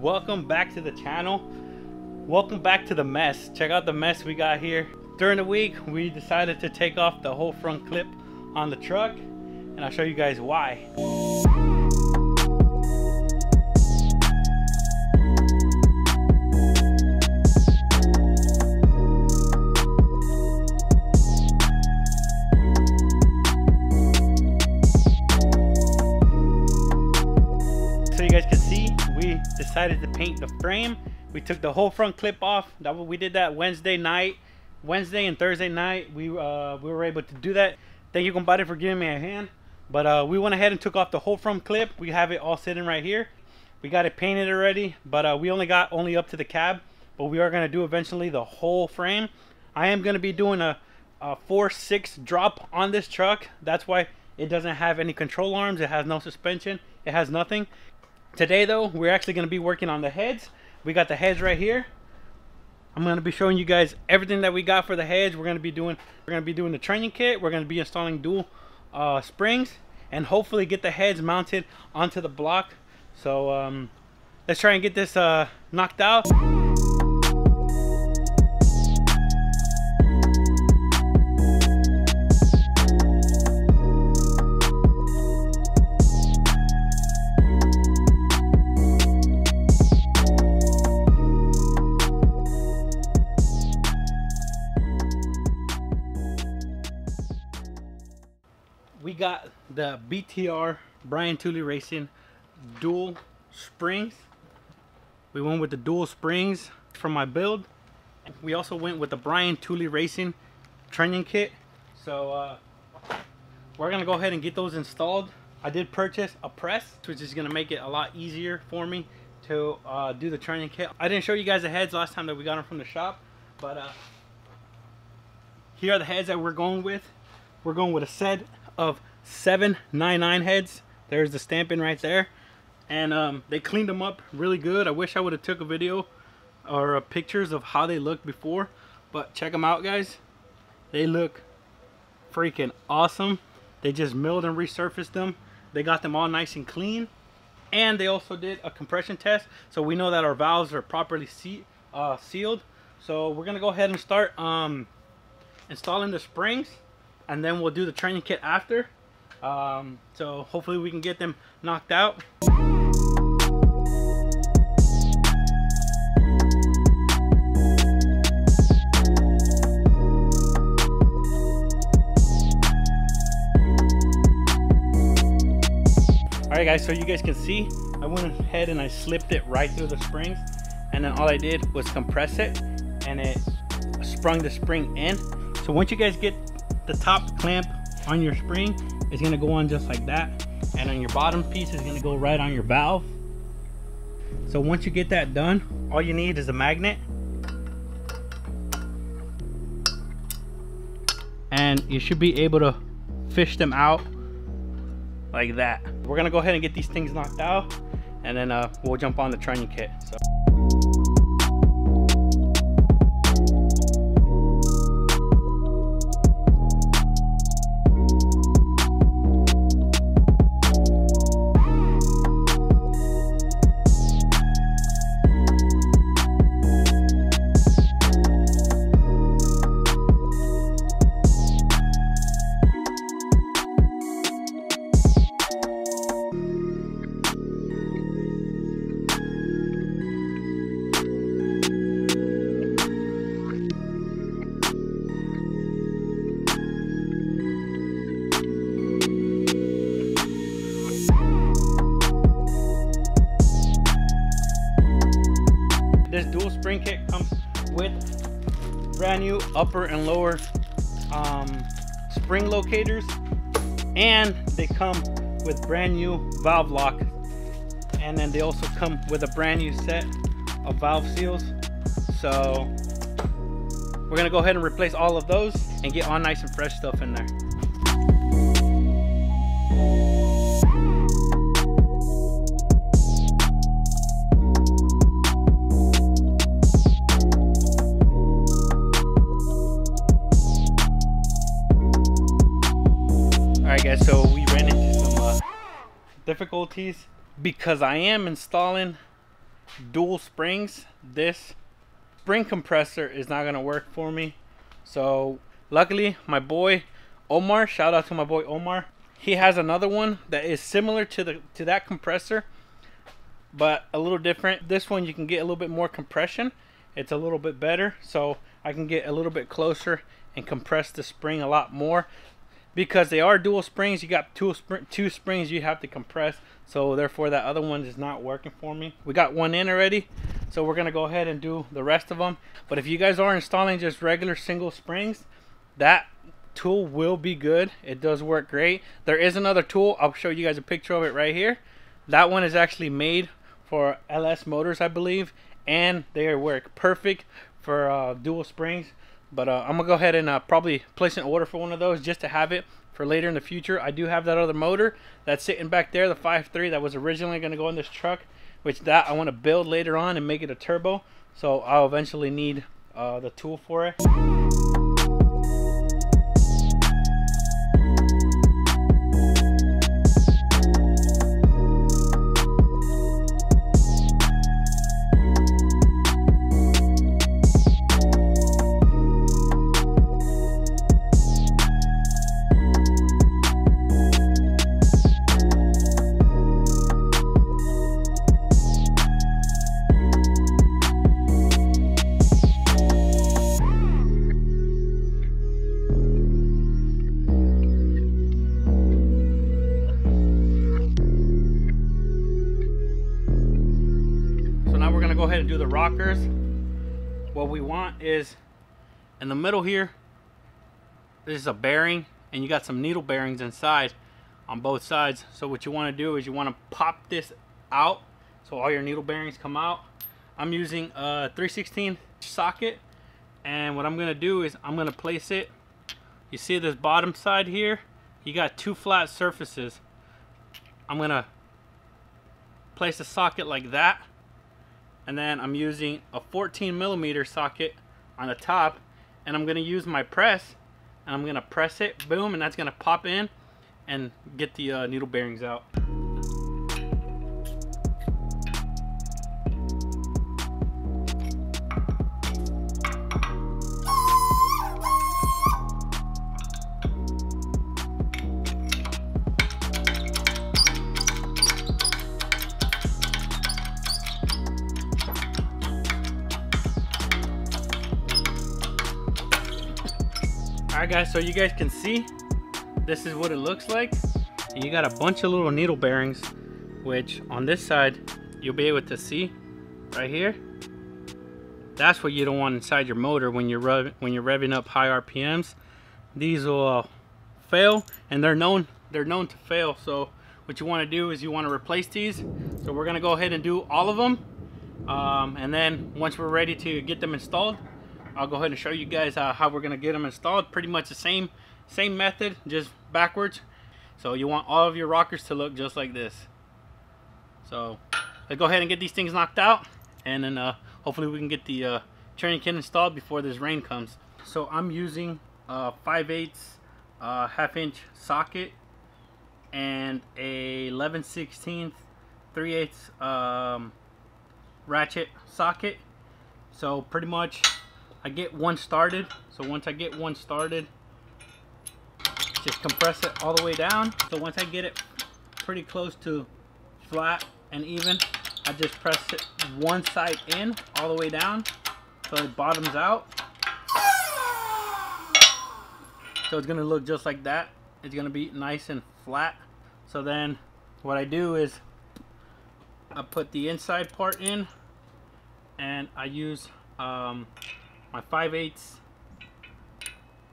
welcome back to the channel. Welcome back to the mess. Check out the mess we got here. During the week we decided to take off the whole front clip on the truck, and I'll show you guys why. So you guys can see, we decided to paint the frame. We took the whole front clip off. We did that Wednesday and Thursday night. We were able to do that. Thank you, compadre, for giving me a hand. But we went ahead and took off the whole front clip. We have it all sitting right here. We got it painted already, but we only got up to the cab. But we are gonna do eventually the whole frame. I am gonna be doing a 4/6 drop on this truck. That's why it doesn't have any control arms. It has no suspension. It has nothing. Today though, we're actually going to be working on the heads. We got the heads right here. I'm going to be showing you guys everything that we got for the heads. We're going to be doing the trunnion kit. We're going to be installing dual springs and hopefully get the heads mounted onto the block. So let's try and get this knocked out. We got the BTR Brian Tooley Racing dual springs. We went with the dual springs for my build. We also went with the Brian Tooley Racing trunnion kit. So we're gonna go ahead and get those installed. I did purchase a press, which is gonna make it a lot easier for me to do the trunnion kit. I didn't show you guys the heads last time that we got them from the shop, but here are the heads that we're going with. We're going with a set of 799 heads. There's the stamping right there, and they cleaned them up really good. I wish I would have took a video or pictures of how they looked before, but check them out, guys. They look freaking awesome. They just milled and resurfaced them. They got them all nice and clean, and they also did a compression test, so we know that our valves are properly sealed. So we're gonna go ahead and start installing the springs, and then we'll do the trunnion kit after. So hopefully we can get them knocked out. Alright guys, so you guys can see, I went ahead and I slipped it right through the springs, and then all I did was compress it, and it sprung the spring in. So once you guys get the top clamp on your spring, it's gonna go on just like that, and on your bottom piece is gonna go right on your valve. So once you get that done, all you need is a magnet, and you should be able to fish them out like that. We're gonna go ahead and get these things knocked out, and then we'll jump on the trunnion kit. So this dual spring kit comes with brand new upper and lower spring locators, and they come with brand new valve lock, and then they also come with a brand new set of valve seals. So we're gonna go ahead and replace all of those and get all nice and fresh stuff in there. Alright guys, so we ran into some difficulties because I am installing dual springs, this spring compressor is not gonna work for me. So luckily my boy Omar, shout out to my boy Omar, he has another one that is similar to that compressor, but a little different. This one you can get a little bit more compression. It's a little bit better, so I can get a little bit closer and compress the spring a lot more. Because they are dual springs, you got two springs you have to compress, so therefore that other one is not working for me. We got one in already, so we're gonna go ahead and do the rest of them. But if you guys are installing just regular single springs, that tool will be good. It does work great. There is another tool, I'll show you guys a picture of it right here. That one is actually made for LS motors, I believe, and they work perfect for dual springs. But I'm gonna go ahead and probably place an order for one of those just to have it for later in the future. I do have that other motor that's sitting back there, the 5.3 that was originally gonna go in this truck, which that I want to build later on and make it a turbo. So I'll eventually need the tool for it. Go ahead and do the rockers. What we want is in the middle here, this is a bearing, and you got some needle bearings inside on both sides. So what you want to do is you want to pop this out so all your needle bearings come out. I'm using a 3/16 socket, and what I'm going to do is I'm going to place it. You see this bottom side here, you got two flat surfaces. I'm going to place a socket like that. And then I'm using a 14mm socket on the top, and I'm gonna use my press, and I'm gonna press it, boom, and that's gonna pop in and get the needle bearings out. Alright guys, so you guys can see this is what it looks like. You got a bunch of little needle bearings, which on this side you'll be able to see right here. That's what you don't want inside your motor when you're revving up high RPMs. These will fail, and they're known to fail. So what you want to do is you want to replace these. So we're gonna go ahead and do all of them, and then once we're ready to get them installed, I'll go ahead and show you guys how we're gonna get them installed. Pretty much the same method, just backwards. So you want all of your rockers to look just like this. So let's go ahead and get these things knocked out, and then hopefully we can get the Trunnion kit installed before this rain comes. So I'm using 5/8 1/2-inch socket and a 11/16 3/8 ratchet socket. So pretty much I get one started. So once I get one started, just compress it all the way down. So once I get it pretty close to flat and even, I just press it one side in all the way down so it bottoms out. So it's gonna look just like that. It's gonna be nice and flat. So then what I do is I put the inside part in, and I use my 5/8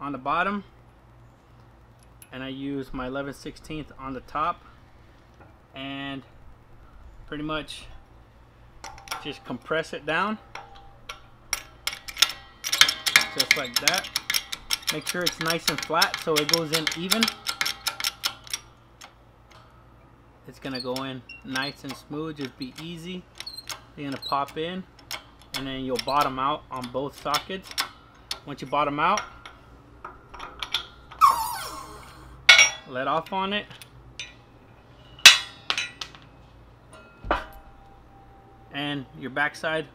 on the bottom, and I use my 11/16 on the top, and pretty much just compress it down just like that. Make sure it's nice and flat so it goes in even. It's gonna go in nice and smooth, just be easy. You're gonna pop in, and then you'll bottom out on both sockets. Once you bottom out, let off on it, and your back side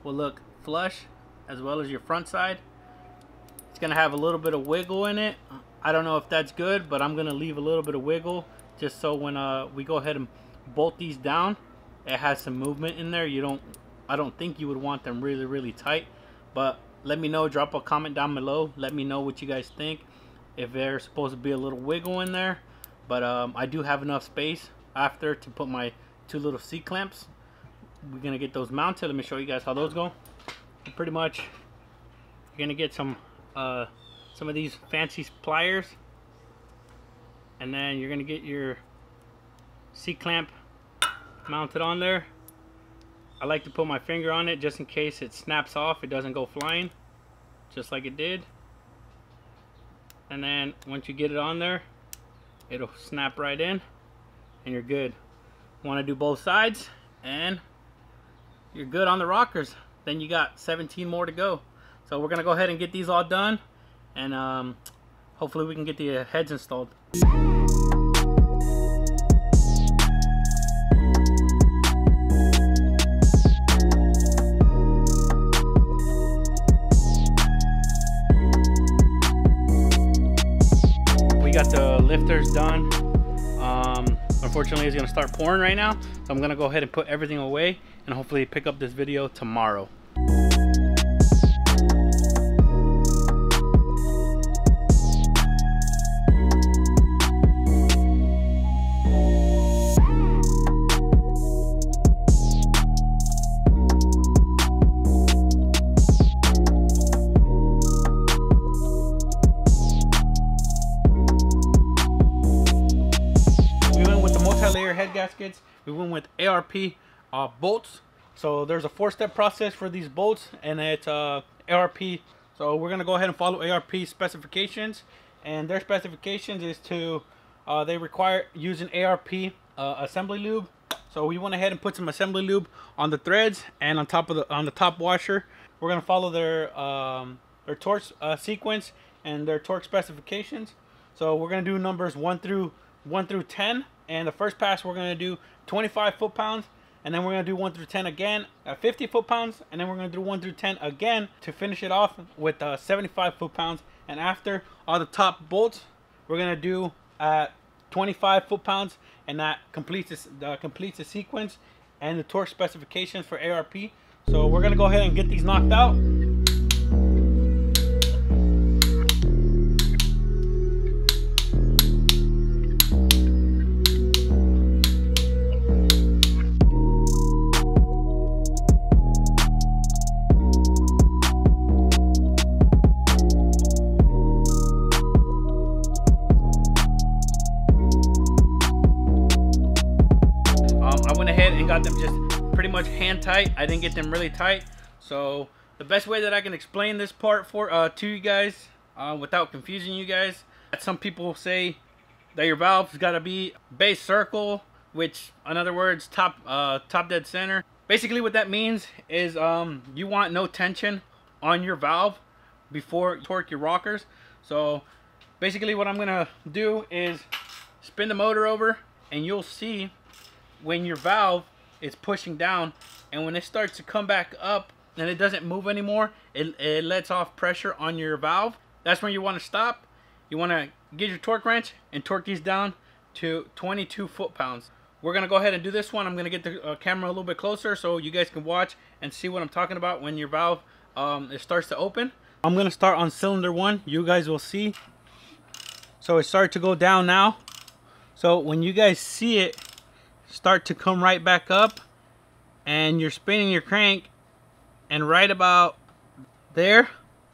will look flush, as well as your front side. It's gonna have a little bit of wiggle in it. I don't know if that's good, but I'm gonna leave a little bit of wiggle just so when we go ahead and bolt these down, it has some movement in there. I don't think you would want them really tight, but let me know. Drop a comment down below. Let me know what you guys think, if there's supposed to be a little wiggle in there. But I do have enough space after to put my 2 little C-clamps. We're gonna get those mounted. Let me show you guys how those go. Pretty much, you're gonna get some of these fancy pliers, and then you're gonna get your C-clamp mounted on there. I like to put my finger on it just in case it snaps off, it doesn't go flying, just like it did. And then once you get it on there, it'll snap right in and you're good. Want to do both sides and you're good on the rockers. Then you got 17 more to go. So we're gonna go ahead and get these all done, and hopefully we can get the heads installed. We got the lifters done. Unfortunately, it's gonna start pouring right now, so I'm gonna go ahead and put everything away and hopefully pick up this video tomorrow. Head gaskets. We went with ARP bolts. So there's a 4-step process for these bolts, and it's ARP. So we're gonna go ahead and follow ARP specifications, and their specifications is to they require using ARP assembly lube. So we went ahead and put some assembly lube on the threads and on the top washer. We're gonna follow their torque sequence and their torque specifications. So we're gonna do numbers 1 through 10. And the first pass we're going to do 25 foot-pounds, and then we're going to do 1 through 10 again at 50 foot-pounds, and then we're going to do 1 through 10 again to finish it off with 75 foot-pounds. And after all the top bolts, we're going to do at 25 foot-pounds, and that completes the sequence and the torque specifications for ARP. So we're going to go ahead and get these knocked out. Got them just pretty much hand tight. I didn't get them really tight. So the best way that I can explain this part to you guys without confusing you guys, some people say that your valve's got to be base circle, which in other words top dead center. Basically what that means is you want no tension on your valve before you torque your rockers. So basically what I'm gonna do is spin the motor over, and you'll see when your valve is pushing down, and when it starts to come back up and it doesn't move anymore, it lets off pressure on your valve. That's when you want to stop. You want to get your torque wrench and torque these down to 22 foot-pounds. We're going to go ahead and do this one. I'm going to get the camera a little bit closer so you guys can watch and see what I'm talking about when your valve it starts to open. I'm going to start on cylinder 1. You guys will see. So it started to go down now. So when you guys see it start to come right back up, and you're spinning your crank, and right about there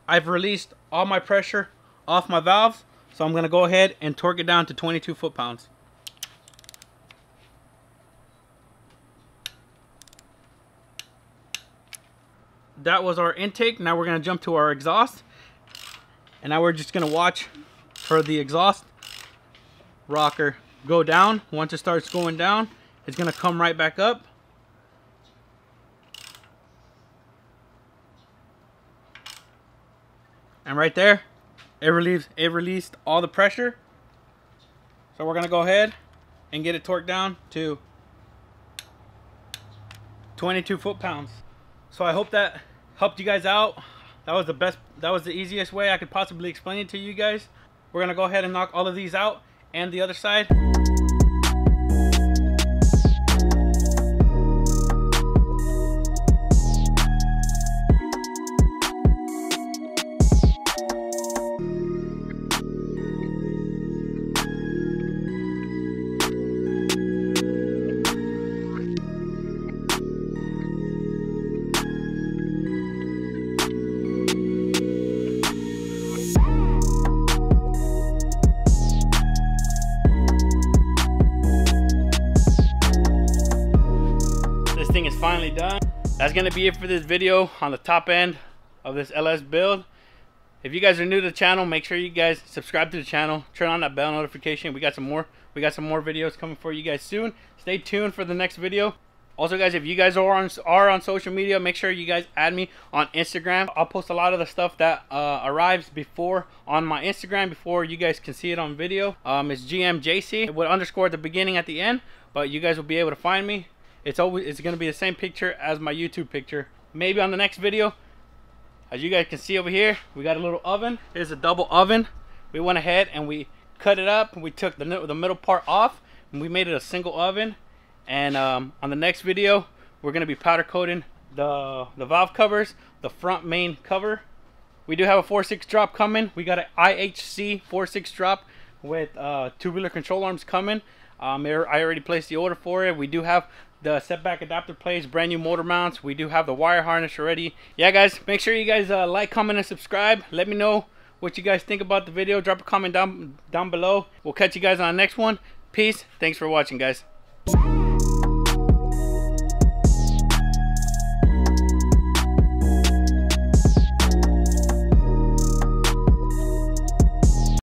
I've released all my pressure off my valves. So I'm going to go ahead and torque it down to 22 foot-pounds. That was our intake. Now we're going to jump to our exhaust, and now we're just going to watch for the exhaust rocker go down. Once it starts going down, it's going to come right back up. And right there, it released all the pressure. So we're going to go ahead and get it torqued down to 22 foot-pounds. So I hope that helped you guys out. That was the easiest way I could possibly explain it to you guys. We're gonna go ahead and knock all of these out and the other side. Thing is finally done. That's gonna be it for this video on the top end of this LS build. If you guys are new to the channel, make sure you guys subscribe to the channel, turn on that bell notification. We got some more videos coming for you guys soon. Stay tuned for the next video. Also guys, if you guys are on social media, make sure you guys add me on Instagram. I'll post a lot of the stuff that arrives before on my Instagram before you guys can see it on video. It's GmJc with underscore at the beginning at the end, but you guys will be able to find me. It's going to be the same picture as my YouTube picture. Maybe on the next video. As you guys can see over here, we got a little oven. Here's a double oven. We went ahead and we cut it up. We took the middle part off and we made it a single oven. And on the next video, we're going to be powder coating the valve covers, the front main cover. We do have a 4.6 drop coming. We got an IHC 4.6 drop with tubular control arms coming. I already placed the order for it. We do have the setback adapter plates, brand new motor mounts. We do have the wire harness already. Yeah guys, make sure you guys like, comment, and subscribe. Let me know what you guys think about the video. Drop a comment down below. We'll catch you guys on the next one. Peace. Thanks for watching guys.